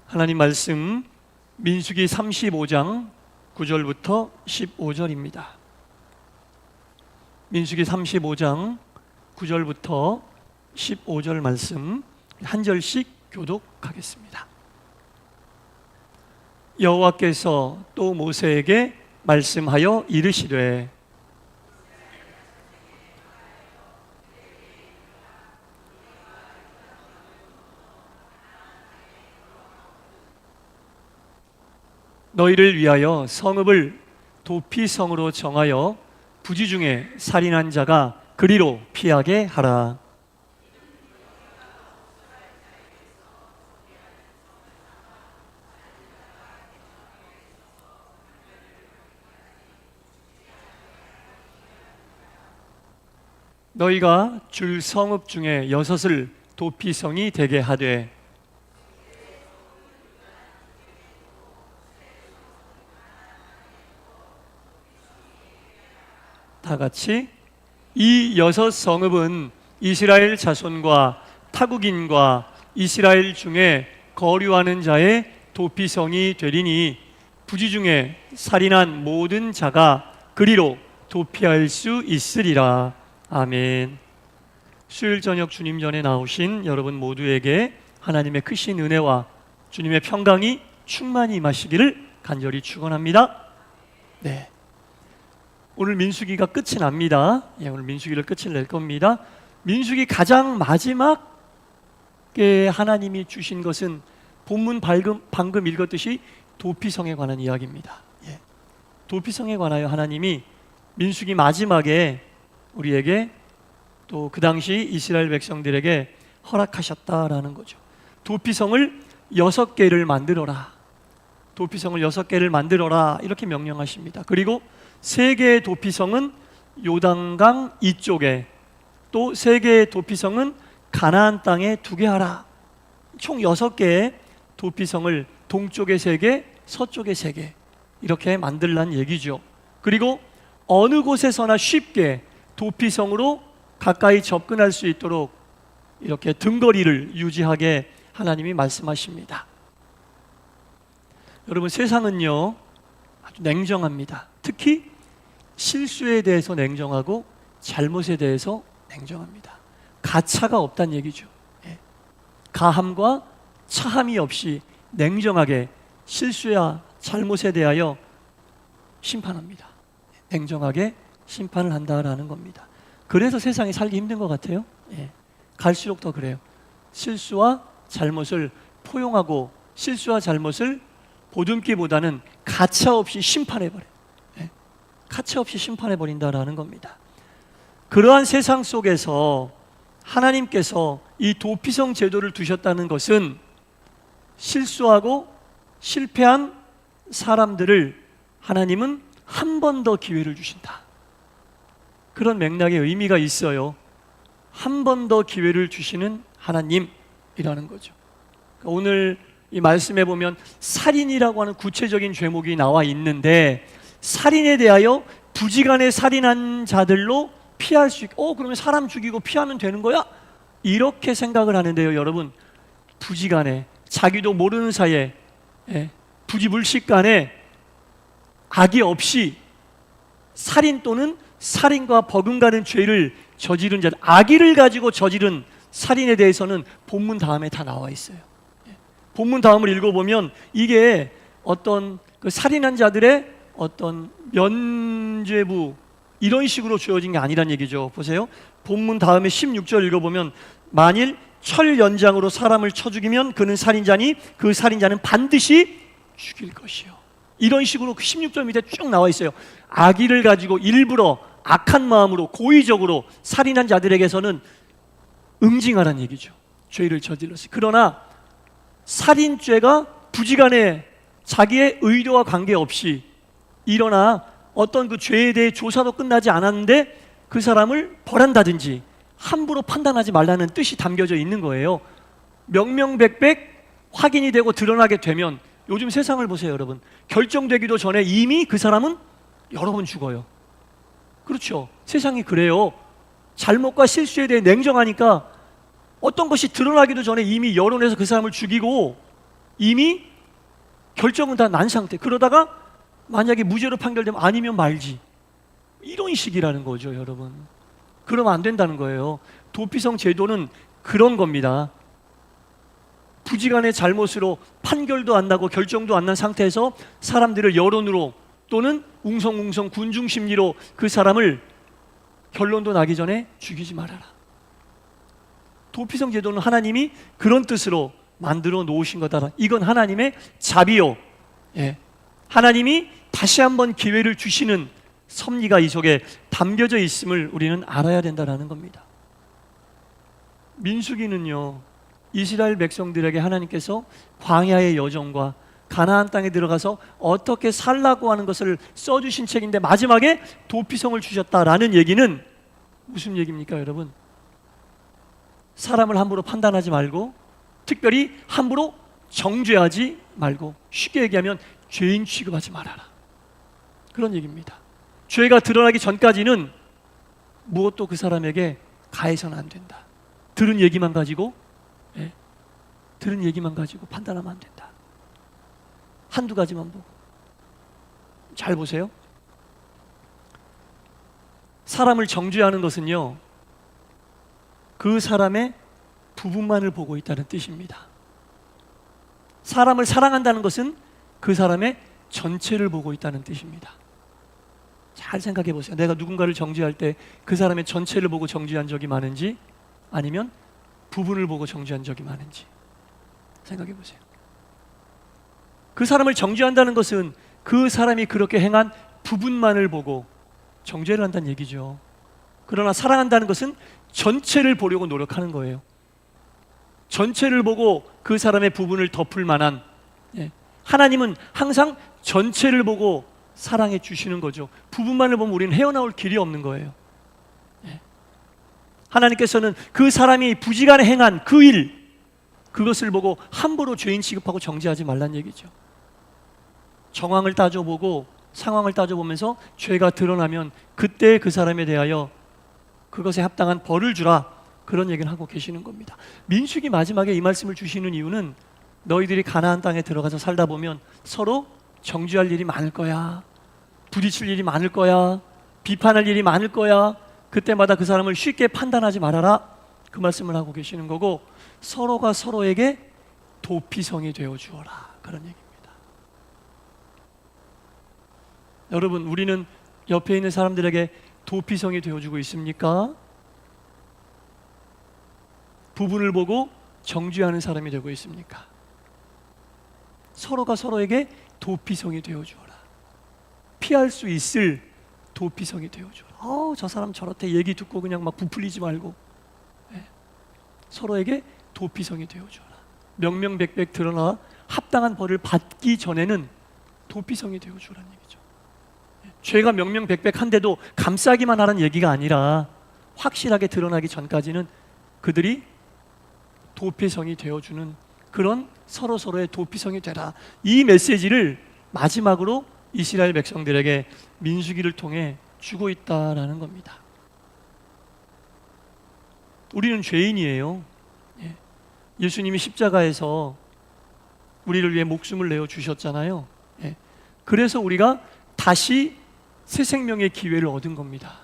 하나님 말씀 민수기 35장 9절부터 15절입니다. 민수기 35장 9절부터 15절 말씀 한 절씩 교독하겠습니다. 여호와께서 또 모세에게 말씀하여 이르시되 너희를 위하여 성읍을 도피성으로 정하여 부지 중에 살인한 자가 그리로 피하게 하라. 너희가 줄 성읍 중에 6을 도피성이 되게 하되 다 같이 이 6 성읍은 이스라엘 자손과 타국인과 이스라엘 중에 거류하는 자의 도피성이 되리니 부지 중에 살인한 모든 자가 그리로 도피할 수 있으리라. 아멘. 수요일 저녁 주님 전에 나오신 여러분 모두에게 하나님의 크신 은혜와 주님의 평강이 충만히 임하시기를 간절히 축원합니다. 네. 오늘 민수기가 끝이 납니다. 오늘 민수기를 끝을 낼 겁니다. 민수기 가장 마지막에 하나님이 주신 것은 본문 방금 읽었듯이 도피성에 관한 이야기입니다. 도피성에 관하여 하나님이 민수기 마지막에 우리에게 또 그 당시 이스라엘 백성들에게 허락하셨다라는 거죠. 도피성을 6개를 만들어라. 도피성을 6개를 만들어라 이렇게 명령하십니다. 그리고 3개의 도피성은 요단강 이쪽에, 또 3개의 도피성은 가나안 땅에 두게 하라. 총 6개의 도피성을 동쪽에 3개, 서쪽에 3개 이렇게 만들란 얘기죠. 그리고 어느 곳에서나 쉽게 도피성으로 가까이 접근할 수 있도록 이렇게 등거리를 유지하게 하나님이 말씀하십니다. 여러분, 세상은요 아주 냉정합니다. 특히 실수에 대해서 냉정하고 잘못에 대해서 냉정합니다. 가차가 없다는 얘기죠. 가함과 차함이 없이 냉정하게 실수야 잘못에 대하여 심판합니다. 냉정하게 심판을 한다라는 겁니다. 그래서 세상이 살기 힘든 것 같아요. 갈수록 더 그래요. 실수와 잘못을 포용하고 실수와 잘못을 보듬기보다는 가차 없이 심판해버려요. 가차 없이 심판해버린다라는 겁니다. 그러한 세상 속에서 하나님께서 이 도피성 제도를 두셨다는 것은 실수하고 실패한 사람들을 하나님은 한 번 더 기회를 주신다. 그런 맥락의 의미가 있어요. 한 번 더 기회를 주시는 하나님이라는 거죠. 오늘 이 말씀에 보면 살인이라고 하는 구체적인 죄목이 나와 있는데 살인에 대하여 부지간에 살인한 자들로 피할 수 있고 그러면 사람 죽이고 피하면 되는 거야? 이렇게 생각을 하는데요. 여러분, 부지간에 자기도 모르는 사이에 부지불식간에 악이 없이 살인 또는 살인과 버금가는 죄를 저지른 자들, 악의를 가지고 저지른 살인에 대해서는 본문 다음에 다 나와 있어요. 본문 다음을 읽어보면 이게 어떤 그 살인한 자들의 어떤 면죄부 이런 식으로 주어진 게 아니란 얘기죠. 보세요. 본문 다음에 16절 읽어보면 만일 철 연장으로 사람을 쳐 죽이면 그는 살인자니 그 살인자는 반드시 죽일 것이요. 이런 식으로 16절 밑에 쭉 나와 있어요. 악의를 가지고 일부러 악한 마음으로 고의적으로 살인한 자들에게서는 응징하라는 얘기죠. 죄를 저질렀어요. 그러나 살인죄가 부지간에 자기의 의도와 관계없이 일어나 어떤 그 죄에 대해 조사도 끝나지 않았는데 그 사람을 벌한다든지 함부로 판단하지 말라는 뜻이 담겨져 있는 거예요. 명명백백 확인이 되고 드러나게 되면 요즘 세상을 보세요, 여러분. 결정되기도 전에 이미 그 사람은 여러 번 죽어요. 그렇죠. 세상이 그래요. 잘못과 실수에 대해 냉정하니까 어떤 것이 드러나기도 전에 이미 여론에서 그 사람을 죽이고 이미 결정은 다 난 상태. 그러다가 만약에 무죄로 판결되면 아니면 말지. 이런 식이라는 거죠, 여러분. 그러면 안 된다는 거예요. 도피성 제도는 그런 겁니다. 부지간의 잘못으로 판결도 안 나고 결정도 안 난 상태에서 사람들을 여론으로 또는 웅성웅성 군중 심리로 그 사람을 결론도 나기 전에 죽이지 말아라. 도피성 제도는 하나님이 그런 뜻으로 만들어 놓으신 거다. 이건 하나님의 자비요. 예. 하나님이 다시 한번 기회를 주시는 섭리가 이 속에 담겨져 있음을 우리는 알아야 된다는 겁니다. 민수기는요, 이스라엘 백성들에게 하나님께서 광야의 여정과 가나안 땅에 들어가서 어떻게 살라고 하는 것을 써주신 책인데 마지막에 도피성을 주셨다라는 얘기는 무슨 얘기입니까, 여러분? 사람을 함부로 판단하지 말고, 특별히 함부로 정죄하지 말고, 쉽게 얘기하면 죄인 취급하지 말아라, 그런 얘기입니다. 죄가 드러나기 전까지는 무엇도 그 사람에게 가해서는 안 된다. 들은 얘기만 가지고 판단하면 안 된다. 한두 가지만 보고. 잘 보세요. 사람을 정죄하는 것은요, 그 사람의 부분만을 보고 있다는 뜻입니다. 사람을 사랑한다는 것은 그 사람의 전체를 보고 있다는 뜻입니다. 잘 생각해 보세요. 내가 누군가를 정죄할 때 그 사람의 전체를 보고 정죄한 적이 많은지, 아니면 부분을 보고 정죄한 적이 많은지 생각해 보세요. 그 사람을 정죄한다는 것은 그 사람이 그렇게 행한 부분만을 보고 정죄를 한다는 얘기죠. 그러나 사랑한다는 것은 전체를 보려고 노력하는 거예요. 전체를 보고 그 사람의 부분을 덮을 만한, 하나님은 항상 전체를 보고 사랑해 주시는 거죠. 부분만을 보면 우리는 헤어나올 길이 없는 거예요. 하나님께서는 그 사람이 부지간에 행한 그 일, 그것을 보고 함부로 죄인 취급하고 정죄하지 말란 얘기죠. 정황을 따져보고 상황을 따져보면서 죄가 드러나면 그때 그 사람에 대하여 그것에 합당한 벌을 주라, 그런 얘기를 하고 계시는 겁니다. 민수기 마지막에 이 말씀을 주시는 이유는 너희들이 가나안 땅에 들어가서 살다 보면 서로 정죄할 일이 많을 거야, 부딪힐 일이 많을 거야, 비판할 일이 많을 거야. 그때마다 그 사람을 쉽게 판단하지 말아라, 그 말씀을 하고 계시는 거고, 서로가 서로에게 도피성이 되어 주어라, 그런 얘기입니다. 여러분, 우리는 옆에 있는 사람들에게 도피성이 되어주고 있습니까? 부분을 보고 정죄하는 사람이 되고 있습니까? 서로가 서로에게 도피성이 되어주어라. 피할 수 있을 도피성이 되어주어라. 저 사람 저렇대 얘기 듣고 그냥 막 부풀리지 말고, 서로에게 도피성이 되어주어라. 명명백백 드러나 합당한 벌을 받기 전에는 도피성이 되어주라는 얘기죠. 죄가 명명백백한데도 감싸기만 하라는 얘기가 아니라 확실하게 드러나기 전까지는 그들이 도피성이 되어주는 그런 서로서로의 도피성이 되라, 이 메시지를 마지막으로 이스라엘 백성들에게 민수기를 통해 주고 있다라는 겁니다. 우리는 죄인이에요. 예수님이 십자가에서 우리를 위해 목숨을 내어 주셨잖아요. 그래서 우리가 다시 새 생명의 기회를 얻은 겁니다.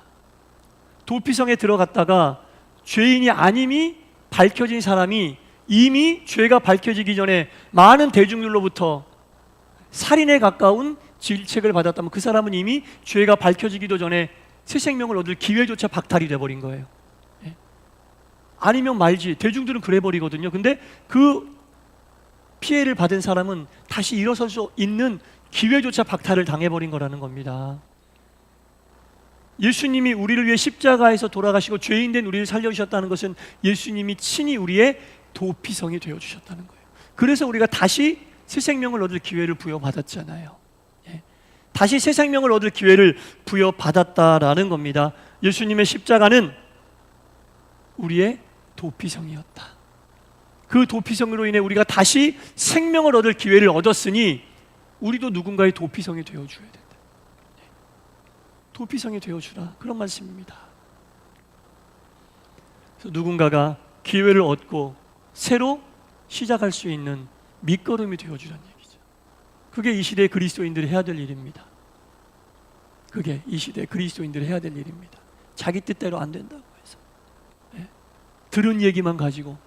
도피성에 들어갔다가 죄인이 아님이 밝혀진 사람이 이미 죄가 밝혀지기 전에 많은 대중들로부터 살인에 가까운 질책을 받았다면 그 사람은 이미 죄가 밝혀지기도 전에 새 생명을 얻을 기회조차 박탈이 돼버린 거예요. 아니면 말지, 대중들은 그래 버리거든요. 근데 그 피해를 받은 사람은 다시 일어설 수 있는 기회조차 박탈을 당해버린 거라는 겁니다. 예수님이 우리를 위해 십자가에서 돌아가시고 죄인된 우리를 살려주셨다는 것은 예수님이 친히 우리의 도피성이 되어주셨다는 거예요. 그래서 우리가 다시 새 생명을 얻을 기회를 부여받았잖아요. 다시 새 생명을 얻을 기회를 부여받았다라는 겁니다. 예수님의 십자가는 우리의 도피성이었다. 그 도피성으로 인해 우리가 다시 생명을 얻을 기회를 얻었으니 우리도 누군가의 도피성이 되어줘야 된다. 도피성이 되어주라, 그런 말씀입니다. 그래서 누군가가 기회를 얻고 새로 시작할 수 있는 밑거름이 되어주라는 얘기죠. 그게 이 시대의 그리스도인들이 해야 될 일입니다. 그게 이 시대의 그리스도인들이 해야 될 일입니다. 자기 뜻대로 안 된다고 해서 들은 얘기만 가지고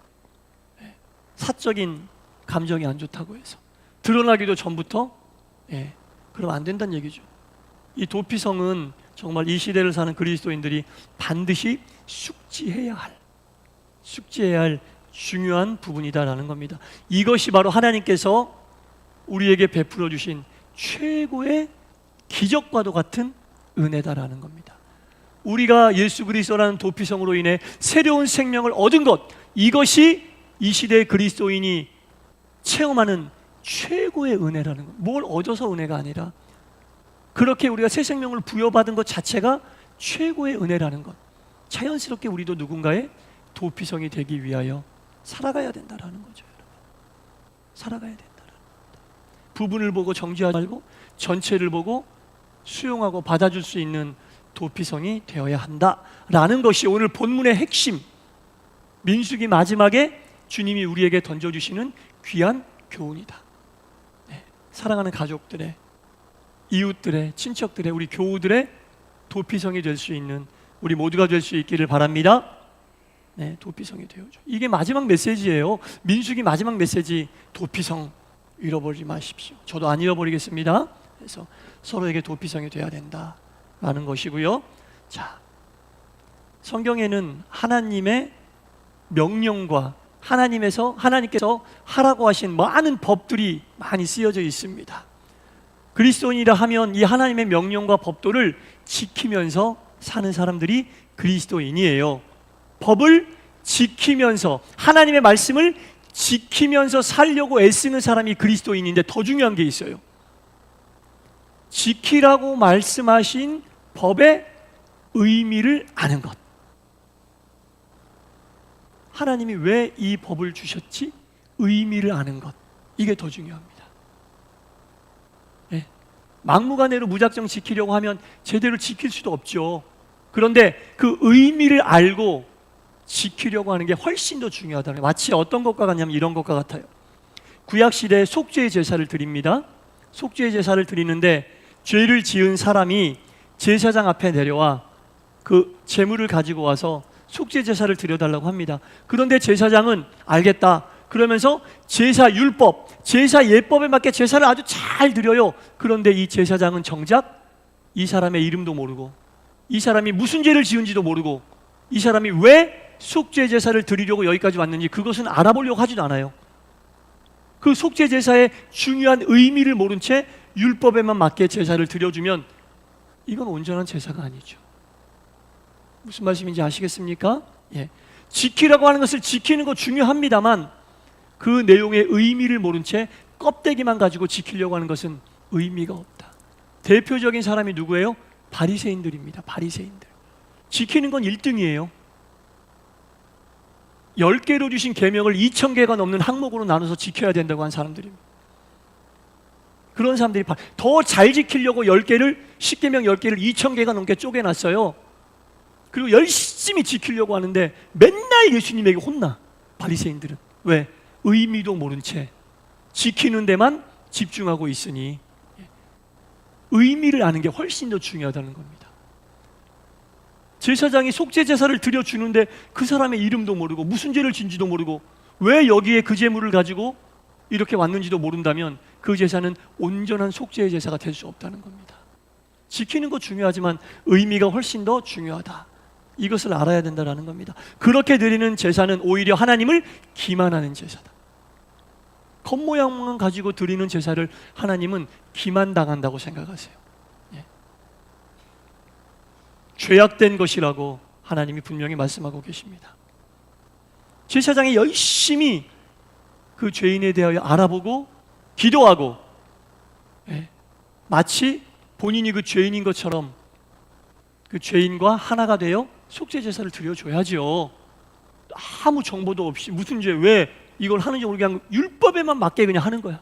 사적인 감정이 안 좋다고 해서 드러나기도 전부터 그러면 안 된다는 얘기죠. 이 도피성은 정말 이 시대를 사는 그리스도인들이 반드시 숙지해야 할 중요한 부분이다라는 겁니다. 이것이 바로 하나님께서 우리에게 베풀어 주신 최고의 기적과도 같은 은혜다라는 겁니다. 우리가 예수 그리스도라는 도피성으로 인해 새로운 생명을 얻은 것, 이것이 이 시대의 그리스도인이 체험하는 최고의 은혜라는 것. 뭘 얻어서 은혜가 아니라 그렇게 우리가 새 생명을 부여받은 것 자체가 최고의 은혜라는 것. 자연스럽게 우리도 누군가의 도피성이 되기 위하여 살아가야 된다라는 거죠. 여러분. 살아가야 된다라는 겁니다. 부분을 보고 정죄하지 말고 전체를 보고 수용하고 받아줄 수 있는 도피성이 되어야 한다라는 것이 오늘 본문의 핵심, 민수기 마지막에 주님이 우리에게 던져주시는 귀한 교훈이다. 사랑하는 가족들의, 이웃들의, 친척들의, 우리 교우들의 도피성이 될 수 있는 우리 모두가 될 수 있기를 바랍니다. 도피성이 되어줘. 이게 마지막 메시지예요. 민수기 마지막 메시지, 도피성 잃어버리지 마십시오. 저도 안 잃어버리겠습니다. 그래서 서로에게 도피성이 돼야 된다라는 것이고요. 자, 성경에는 하나님의 명령과 하나님께서 하라고 하신 많은 법들이 많이 쓰여져 있습니다. 그리스도인이라 하면 이 하나님의 명령과 법도를 지키면서 사는 사람들이 그리스도인이에요. 법을 지키면서 하나님의 말씀을 지키면서 살려고 애쓰는 사람이 그리스도인인데 더 중요한 게 있어요. 지키라고 말씀하신 법의 의미를 아는 것. 하나님이 왜 이 법을 주셨지? 의미를 아는 것. 이게 더 중요합니다. 막무가내로 무작정 지키려고 하면 제대로 지킬 수도 없죠. 그런데 그 의미를 알고 지키려고 하는 게 훨씬 더 중요하다는 거예요. 마치 어떤 것과 같냐면 이런 것과 같아요. 구약시대에 속죄의 제사를 드립니다. 속죄의 제사를 드리는데 죄를 지은 사람이 제사장 앞에 내려와 그 제물을 가지고 와서 속죄 제사를 드려달라고 합니다. 그런데 제사장은 알겠다 그러면서 제사 율법, 제사 예법에 맞게 제사를 아주 잘 드려요. 그런데 이 제사장은 정작 이 사람의 이름도 모르고 이 사람이 무슨 죄를 지은지도 모르고 이 사람이 왜 속죄 제사를 드리려고 여기까지 왔는지 그것은 알아보려고 하지도 않아요. 그 속죄 제사의 중요한 의미를 모른 채 율법에만 맞게 제사를 드려주면 이건 온전한 제사가 아니죠. 무슨 말씀인지 아시겠습니까? 지키라고 하는 것을 지키는 거 중요합니다만 그 내용의 의미를 모른 채 껍데기만 가지고 지키려고 하는 것은 의미가 없다. 대표적인 사람이 누구예요? 바리새인들입니다. 바리새인들. 지키는 건 1등이에요. 10개로 주신 계명을 2000개가 넘는 항목으로 나눠서 지켜야 된다고 한 사람들입니다. 그런 사람들이 더 잘 지키려고 10개를 10계명 10개를 2000개가 넘게 쪼개놨어요. 그리고 열심히 지키려고 하는데 맨날 예수님에게 혼나. 바리새인들은. 왜? 의미도 모른 채 지키는 데만 집중하고 있으니 의미를 아는 게 훨씬 더 중요하다는 겁니다. 제사장이 속죄 제사를 드려주는데 그 사람의 이름도 모르고 무슨 죄를 진지도 모르고 왜 여기에 그 제물을 가지고 이렇게 왔는지도 모른다면 그 제사는 온전한 속죄의 제사가 될 수 없다는 겁니다. 지키는 거 중요하지만 의미가 훨씬 더 중요하다. 이것을 알아야 된다는 겁니다. 그렇게 드리는 제사는 오히려 하나님을 기만하는 제사다. 겉모양만 가지고 드리는 제사를 하나님은 기만당한다고 생각하세요. 죄악된 것이라고 하나님이 분명히 말씀하고 계십니다. 제사장이 열심히 그 죄인에 대하여 알아보고 기도하고 마치 본인이 그 죄인인 것처럼 그 죄인과 하나가 되어 속죄 제사를 드려줘야죠. 아무 정보도 없이 무슨 죄, 왜 이걸 하는지 모르게 그냥 율법에만 맞게 그냥 하는 거야.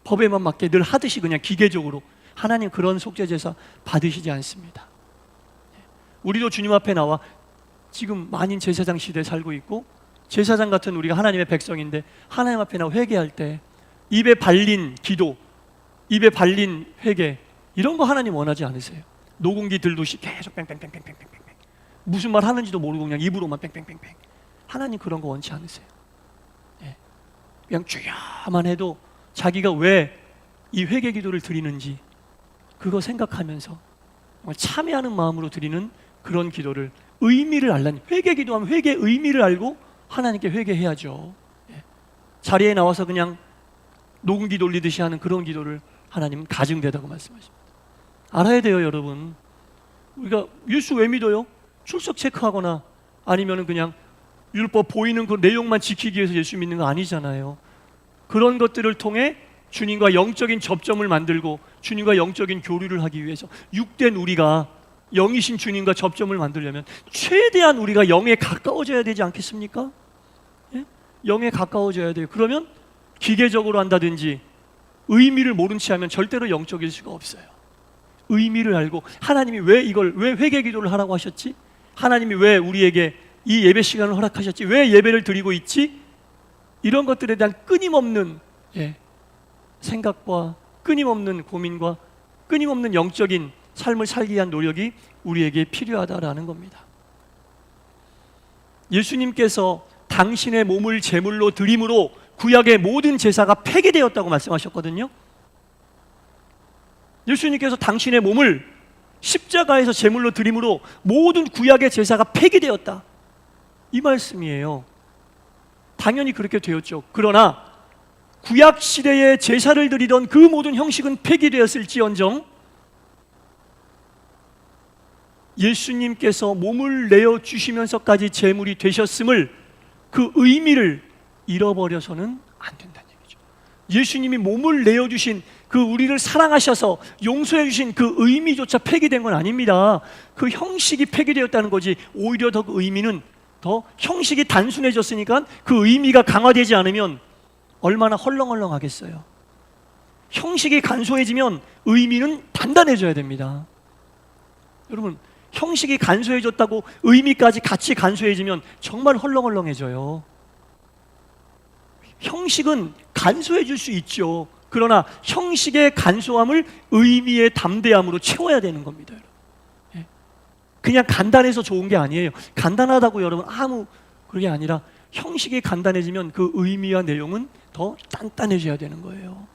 법에만 맞게 늘 하듯이 그냥 기계적으로. 하나님 그런 속죄 제사 받으시지 않습니다. 우리도 주님 앞에 나와 지금 만인 제사장 시대에 살고 있고 제사장 같은 우리가 하나님의 백성인데 하나님 앞에 나와 회개할 때 입에 발린 기도, 입에 발린 회개, 이런 거 하나님 원하지 않으세요. 녹음기 들듯이 계속 뺑뺑뺑뺑뺑뺑뺑, 무슨 말 하는지도 모르고 그냥 입으로만 뺑뺑뺑뺑. 하나님 그런 거 원치 않으세요. 예. 그냥 주야만 해도 자기가 왜 이 회개 기도를 드리는지 그거 생각하면서 참여하는 마음으로 드리는 그런 기도를, 의미를 알라니. 회개 기도하면 회개의 의미를 알고 하나님께 회개해야죠. 예. 자리에 나와서 그냥 녹음기 돌리듯이 하는 그런 기도를 하나님은 가증되다고 말씀하십니다. 알아야 돼요, 여러분. 우리가 예수 왜 믿어요? 출석 체크하거나 아니면 그냥 율법 보이는 그 내용만 지키기 위해서 예수 믿는 거 아니잖아요. 그런 것들을 통해 주님과 영적인 접점을 만들고 주님과 영적인 교류를 하기 위해서, 육된 우리가 영이신 주님과 접점을 만들려면 최대한 우리가 영에 가까워져야 되지 않겠습니까? 예? 영에 가까워져야 돼요. 그러면 기계적으로 한다든지 의미를 모른 채 하면 절대로 영적일 수가 없어요. 의미를 알고, 하나님이 왜 회개 기도를 하라고 하셨지? 하나님이 왜 우리에게 이 예배 시간을 허락하셨지? 왜 예배를 드리고 있지? 이런 것들에 대한 끊임없는 생각과 끊임없는 고민과 끊임없는 영적인 삶을 살기 위한 노력이 우리에게 필요하다라는 겁니다. 예수님께서 당신의 몸을 제물로 드림으로 구약의 모든 제사가 폐기되었다고 말씀하셨거든요. 예수님께서 당신의 몸을 십자가에서 제물로 드림으로 모든 구약의 제사가 폐기되었다, 이 말씀이에요. 당연히 그렇게 되었죠. 그러나 구약 시대에 제사를 드리던 그 모든 형식은 폐기되었을지언정 예수님께서 몸을 내어 주시면서까지 제물이 되셨음을, 그 의미를 잃어버려서는 안 된다는 얘기죠. 예수님이 몸을 내어 주신 그 우리를 사랑하셔서 용서해 주신 그 의미조차 폐기된 건 아닙니다. 그 형식이 폐기되었다는 거지. 오히려 더 그 의미는, 더 형식이 단순해졌으니까 그 의미가 강화되지 않으면 얼마나 헐렁헐렁하겠어요. 형식이 간소해지면 의미는 단단해져야 됩니다. 여러분, 형식이 간소해졌다고 의미까지 같이 간소해지면 정말 헐렁헐렁해져요. 형식은 간소해질 수 있죠. 그러나 형식의 간소함을 의미의 담대함으로 채워야 되는 겁니다. 그냥 간단해서 좋은 게 아니에요. 간단하다고 여러분 아무 그게 아니라 형식이 간단해지면 그 의미와 내용은 더 단단해져야 되는 거예요.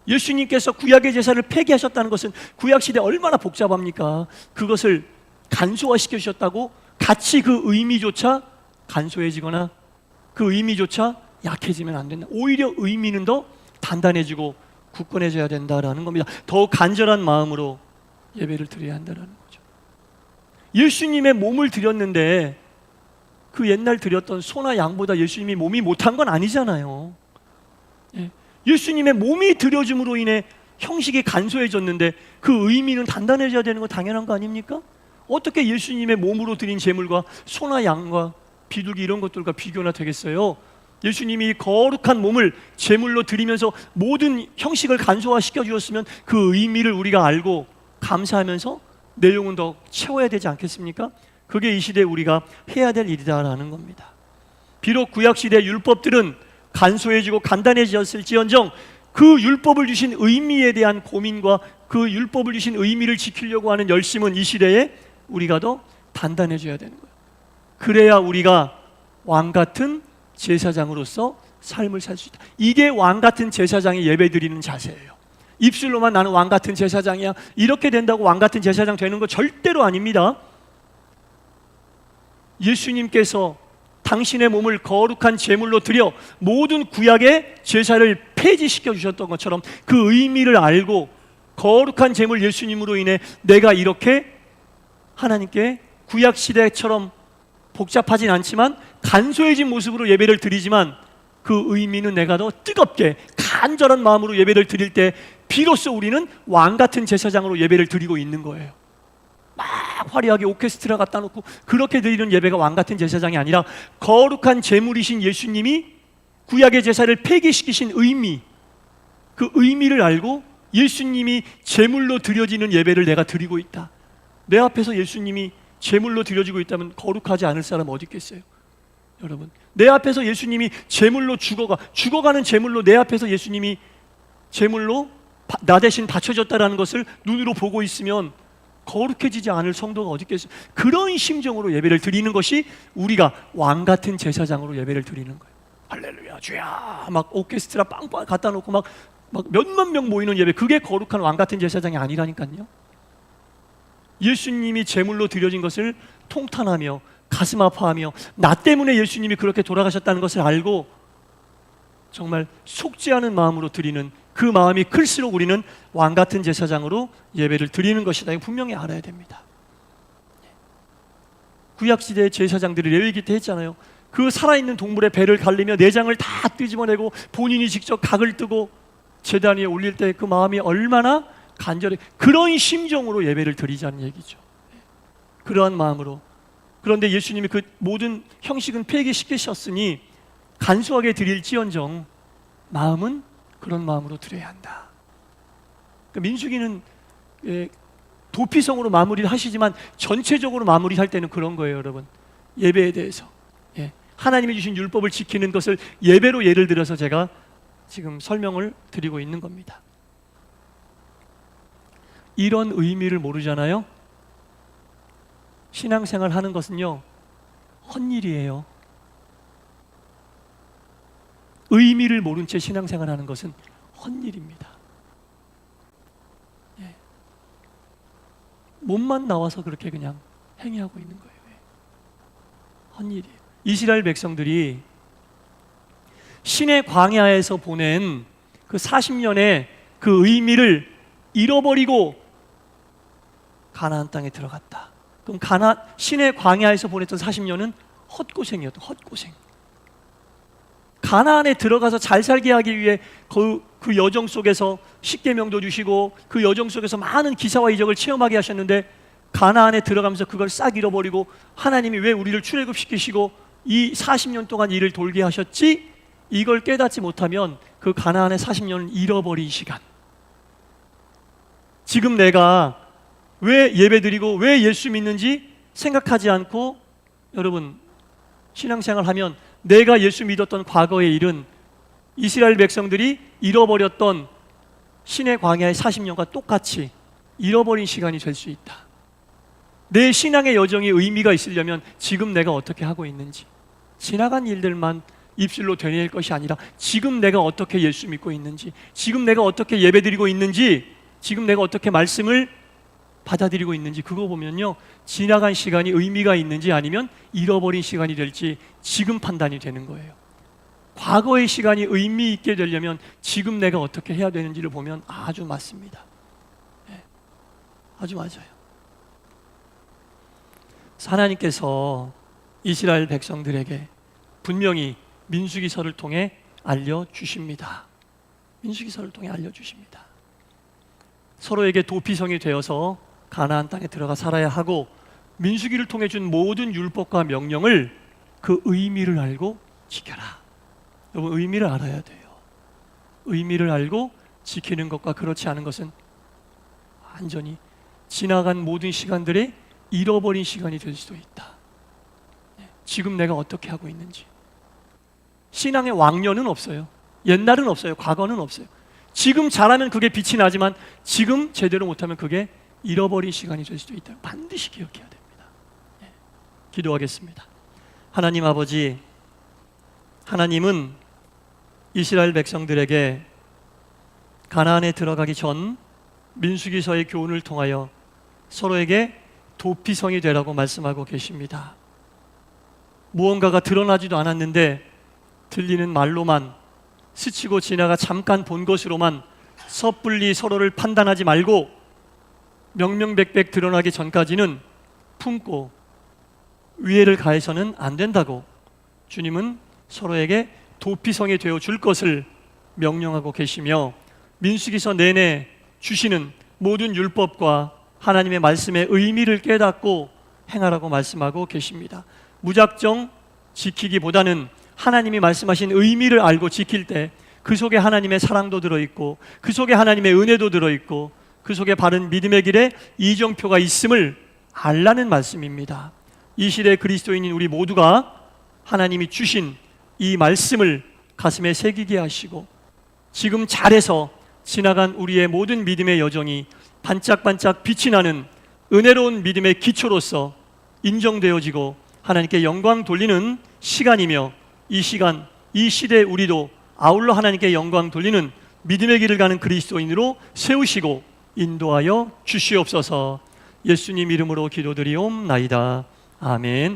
예수님께서 구약의 제사를 폐기하셨다는 것은 구약 시대 얼마나 복잡합니까? 그것을 간소화시켜 주셨다고 같이 그 의미조차 간소해지거나 그 의미조차 약해지면 안 된다. 오히려 의미는 더 단단해지고 굳건해져야 된다라는 겁니다. 더 간절한 마음으로 예배를 드려야 한다는 거죠. 예수님의 몸을 드렸는데 그 옛날 드렸던 소나 양보다 예수님이 몸이 못한 건 아니잖아요. 예수님의 몸이 드려짐으로 인해 형식이 간소해졌는데 그 의미는 단단해져야 되는 거 당연한 거 아닙니까? 어떻게 예수님의 몸으로 드린 제물과 소나 양과 비둘기 이런 것들과 비교나 되겠어요? 예수님이 거룩한 몸을 제물로 드리면서 모든 형식을 간소화시켜 주셨으면 그 의미를 우리가 알고 감사하면서 내용은 더 채워야 되지 않겠습니까? 그게 이 시대에 우리가 해야 될 일이다라는 겁니다. 비록 구약시대 율법들은 간소해지고 간단해졌을지언정 그 율법을 주신 의미에 대한 고민과 그 율법을 주신 의미를 지키려고 하는 열심은 이 시대에 우리가 더 단단해져야 되는 거예요. 그래야 우리가 왕같은 제사장으로서 삶을 살 수 있다. 이게 왕같은 제사장이 예배드리는 자세예요. 입술로만 나는 왕같은 제사장이야, 이렇게 된다고 왕같은 제사장 되는 거 절대로 아닙니다. 예수님께서 당신의 몸을 거룩한 제물로 드려 모든 구약의 제사를 폐지시켜 주셨던 것처럼 그 의미를 알고 거룩한 제물 예수님으로 인해 내가 이렇게 하나님께 구약 시대처럼 복잡하진 않지만 간소해진 모습으로 예배를 드리지만 그 의미는 내가 더 뜨겁게 간절한 마음으로 예배를 드릴 때 비로소 우리는 왕같은 제사장으로 예배를 드리고 있는 거예요. 막 화려하게 오케스트라 갖다 놓고 그렇게 드리는 예배가 왕같은 제사장이 아니라 거룩한 제물이신 예수님이 구약의 제사를 폐기시키신 의미, 그 의미를 알고 예수님이 제물로 드려지는 예배를 내가 드리고 있다. 내 앞에서 예수님이 제물로 드려지고 있다면 거룩하지 않을 사람 어디 있겠어요? 여러분, 내 앞에서 예수님이 제물로 죽어가는 제물로 내 앞에서 예수님이 제물로 나 대신 바쳐졌다라는 것을 눈으로 보고 있으면 거룩해지지 않을 성도가 어디 있겠어요? 그런 심정으로 예배를 드리는 것이 우리가 왕 같은 제사장으로 예배를 드리는 거예요. 할렐루야 주야 막 오케스트라 빵빵 갖다 놓고 막 몇만 명 모이는 예배, 그게 거룩한 왕 같은 제사장이 아니라니까요. 예수님이 제물로 드려진 것을 통탄하며 가슴 아파하며 나 때문에 예수님이 그렇게 돌아가셨다는 것을 알고 정말 속지 않은 마음으로 드리는 그 마음이 클수록 우리는 왕 같은 제사장으로 예배를 드리는 것이다. 이거 분명히 알아야 됩니다. 구약시대의 제사장들이 레위기 때 했잖아요. 그 살아있는 동물의 배를 갈리며 내장을 다 뒤집어내고 본인이 직접 각을 뜨고 제단 위에 올릴 때 그 마음이 얼마나 간절해, 그런 심정으로 예배를 드리자는 얘기죠. 그러한 마음으로. 그런데 예수님이 그 모든 형식은 폐기시키셨으니 간소하게 드릴지언정 마음은 그런 마음으로 드려야 한다. 그러니까 민수기는 도피성으로 마무리를 하시지만 전체적으로 마무리할 때는 그런 거예요, 여러분. 예배에 대해서 하나님이 주신 율법을 지키는 것을 예배로 예를 들어서 제가 지금 설명을 드리고 있는 겁니다. 이런 의미를 모르잖아요. 신앙생활 하는 것은요, 헛일이에요. 의미를 모른 채 신앙생활 하는 것은 헛일입니다. 몸만 나와서 그렇게 그냥 행위하고 있는 거예요. 헛일이에요. 이스라엘 백성들이 신의 광야에서 보낸 그 40년의 그 의미를 잃어버리고 가나안 땅에 들어갔다. 그럼 신의 광야에서 보냈던 40년은 헛고생이었던 헛고생. 가나안에 들어가서 잘 살게 하기 위해 그 여정 속에서 십계명도 주시고 그 여정 속에서 많은 기사와 이적을 체험하게 하셨는데 가나안에 들어가면서 그걸 싹 잃어버리고 하나님이 왜 우리를 출애굽시키시고 이 40년 동안 일을 돌게 하셨지? 이걸 깨닫지 못하면 그 가나안의 40년을 잃어버린 시간. 지금 내가 왜 예배드리고 왜 예수 믿는지 생각하지 않고 여러분 신앙생활 하면 내가 예수 믿었던 과거의 일은 이스라엘 백성들이 잃어버렸던 신의 광야의 40년과 똑같이 잃어버린 시간이 될 수 있다. 내 신앙의 여정이 의미가 있으려면 지금 내가 어떻게 하고 있는지, 지나간 일들만 입술로 되뇌일 것이 아니라 지금 내가 어떻게 예수 믿고 있는지, 지금 내가 어떻게 예배드리고 있는지, 지금 내가 어떻게 말씀을 받아들이고 있는지, 그거 보면요 지나간 시간이 의미가 있는지 아니면 잃어버린 시간이 될지 지금 판단이 되는 거예요. 과거의 시간이 의미 있게 되려면 지금 내가 어떻게 해야 되는지를 보면 아주 맞습니다. 아주 맞아요. 하나님께서 이스라엘 백성들에게 분명히 민수기서를 통해 알려주십니다. 민수기서를 통해 알려주십니다. 서로에게 도피성이 되어서 가나안 땅에 들어가 살아야 하고 민수기를 통해 준 모든 율법과 명령을 그 의미를 알고 지켜라. 여러분 의미를 알아야 돼요. 의미를 알고 지키는 것과 그렇지 않은 것은 완전히 지나간 모든 시간들의 잃어버린 시간이 될 수도 있다. 지금 내가 어떻게 하고 있는지. 신앙의 왕년은 없어요. 옛날은 없어요. 과거는 없어요. 지금 잘하면 그게 빛이 나지만 지금 제대로 못하면 그게 잃어버린 시간이 될 수도 있다. 반드시 기억해야 됩니다. 기도하겠습니다. 하나님 아버지, 하나님은 이스라엘 백성들에게 가나안에 들어가기 전 민수기서의 교훈을 통하여 서로에게 도피성이 되라고 말씀하고 계십니다. 무언가가 드러나지도 않았는데 들리는 말로만, 스치고 지나가 잠깐 본 것으로만 섣불리 서로를 판단하지 말고 명명백백 드러나기 전까지는 품고 위해를 가해서는 안 된다고 주님은 서로에게 도피성이 되어 줄 것을 명령하고 계시며 민수기서 내내 주시는 모든 율법과 하나님의 말씀의 의미를 깨닫고 행하라고 말씀하고 계십니다. 무작정 지키기보다는 하나님이 말씀하신 의미를 알고 지킬 때 그 속에 하나님의 사랑도 들어있고 그 속에 하나님의 은혜도 들어있고 그 속에 바른 믿음의 길에 이정표가 있음을 알라는 말씀입니다. 이 시대 그리스도인인 우리 모두가 하나님이 주신 이 말씀을 가슴에 새기게 하시고 지금 잘해서 지나간 우리의 모든 믿음의 여정이 반짝반짝 빛이 나는 은혜로운 믿음의 기초로서 인정되어지고 하나님께 영광 돌리는 시간이며, 이 시간, 이 시대에 우리도 아울러 하나님께 영광 돌리는 믿음의 길을 가는 그리스도인으로 세우시고 인도하여 주시옵소서. 예수님 이름으로 기도드리옵나이다. 아멘.